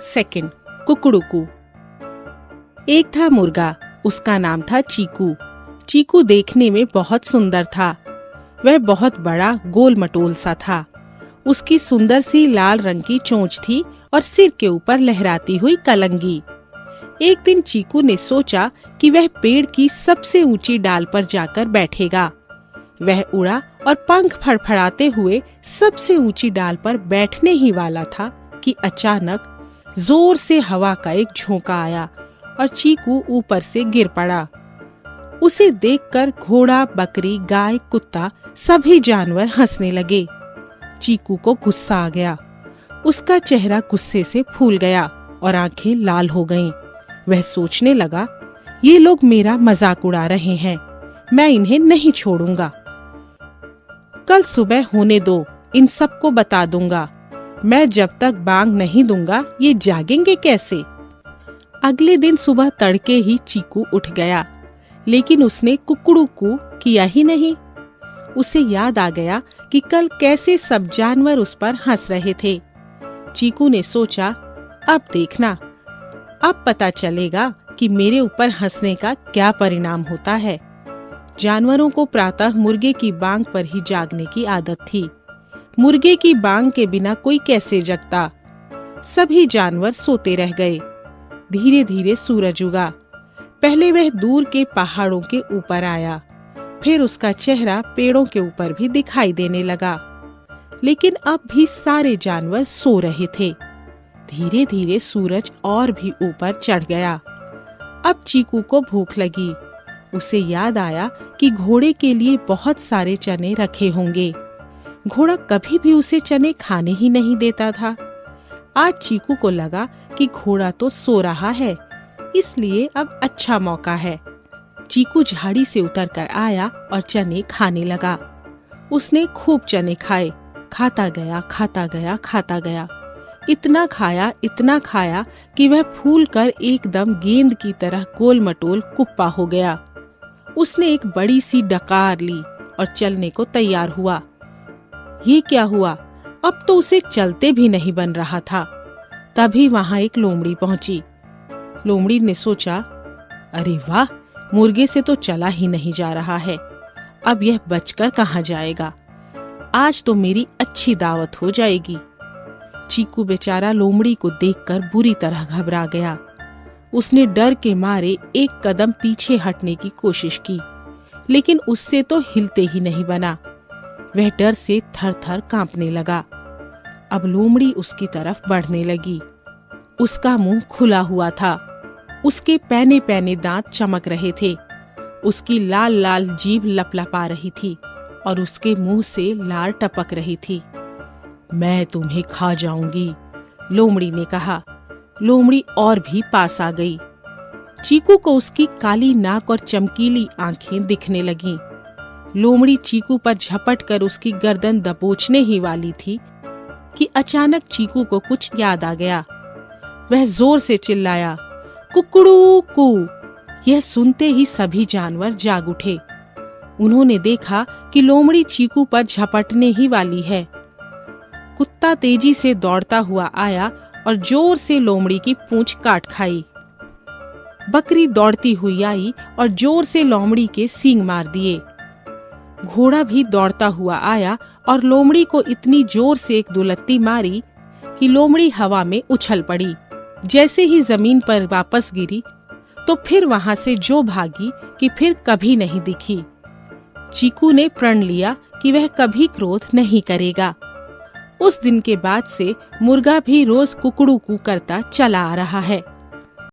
Second, कुकड़ूकू। एक था मुर्गा, उसका नाम था चीकू। चीकू देखने में बहुत सुंदर था। वह बहुत बड़ा गोल मटोल सा था। उसकी सुंदर सी लाल रंग की चोंच थी और सिर के ऊपर लहराती हुई कलंगी। एक दिन चीकू ने सोचा कि वह पेड़ की सबसे ऊंची डाल पर जाकर बैठेगा। वह उड़ा और पंख फड़फड़ाते हुए सबसे ऊंची डाल पर बैठने ही वाला था कि अचानक जोर से हवा का एक झोंका आया और चीकू ऊपर से गिर पड़ा। उसे देखकर घोड़ा, बकरी, गाय, कुत्ता सभी जानवर हंसने लगे। चीकू को गुस्सा आ गया। उसका चेहरा गुस्से से फूल गया और आंखें लाल हो गईं। वह सोचने लगा, ये लोग मेरा मजाक उड़ा रहे हैं, मैं इन्हें नहीं छोड़ूंगा। कल सुबह होने दो, इन सबको बता दूंगा। मैं जब तक बांग नहीं दूंगा ये जागेंगे कैसे। अगले दिन सुबह तड़के ही चीकू उठ गया, लेकिन उसने कुकड़ूकू किया ही नहीं। उसे याद आ गया कि कल कैसे सब जानवर उस पर हंस रहे थे। चीकू ने सोचा, अब देखना, अब पता चलेगा कि मेरे ऊपर हंसने का क्या परिणाम होता है। जानवरों को प्रातः मुर्गे की बांग पर ही जागने की आदत थी। मुर्गे की बांग के बिना कोई कैसे जगता। सभी जानवर सोते रह गए। धीरे धीरे सूरज उगा। पहले वह दूर के पहाड़ों के ऊपर आया, फिर उसका चेहरा पेड़ों के ऊपर भी दिखाई देने लगा। लेकिन अब भी सारे जानवर सो रहे थे। धीरे धीरे सूरज और भी ऊपर चढ़ गया। अब चीकू को भूख लगी। उसे याद आया कि घोड़े के लिए बहुत सारे चने रखे होंगे। घोड़ा कभी भी उसे चने खाने ही नहीं देता था। आज चीकू को लगा कि घोड़ा तो सो रहा है, इसलिए अब अच्छा मौका है। चीकू झाड़ी से उतरकर आया और चने खाने लगा। उसने खूब चने खाए, खाता गया, खाता गया, खाता गया। इतना खाया कि वह फूलकर एकदम गेंद की तरह गोल मटोल कुप्पा हो गया। उसने एक बड़ी सी डकार ली और चलने को तैयार हुआ। ये क्या हुआ? अब तो उसे चलते भी नहीं बन रहा था। तभी वहां एक लोमड़ी पहुंची। लोमड़ी ने सोचा, अरे वाह, मुर्गे से तो चला ही नहीं जा रहा है। अब यह बचकर कहाँ जाएगा? आज तो मेरी अच्छी दावत हो जाएगी। चीकू बेचारा लोमड़ी को देखकर बुरी तरह घबरा गया। उसने डर के मारे एक कदम पीछे हटने की कोशिश की, लेकिन उससे तो हिलते ही नहीं बना। वह डर से थर-थर कांपने लगा। अब लोमड़ी उसकी तरफ बढ़ने लगी। उसका मुंह खुला हुआ था। उसके पैने पैने दांत चमक रहे थे। उसकी लाल लाल जीभ लपलपा रही थी और उसके मुंह से लार टपक रही थी। मैं तुम्हें खा जाऊंगी, लोमड़ी ने कहा। लोमड़ी और भी पास आ गई। चीकू को उसकी काली नाक और चमकीली आंखें दिखने लगीं। लोमड़ी चीकू पर झपट कर उसकी गर्दन दबोचने ही वाली थी कि अचानक चीकू को कुछ याद आ गया। वह जोर से चिल्लाया, कुकड़ू-कू। यह सुनते ही सभी जानवर जाग उठे। उन्होंने देखा कि लोमड़ी चीकू पर झपटने ही वाली है। कुत्ता तेजी से दौड़ता हुआ आया और जोर से लोमड़ी की पूंछ काट खाई। बकरी दौड़ती हुई आई और जोर से लोमड़ी के सींग मार दिए। घोड़ा भी दौड़ता हुआ आया और लोमड़ी को इतनी जोर से एक दुलत्ती मारी कि लोमड़ी हवा में उछल पड़ी। जैसे ही जमीन पर वापस गिरी तो फिर वहां से जो भागी कि फिर कभी नहीं दिखी। चीकू ने प्रण लिया कि वह कभी क्रोध नहीं करेगा। उस दिन के बाद से मुर्गा भी रोज कुकड़ू-कू करता चला आ रहा है।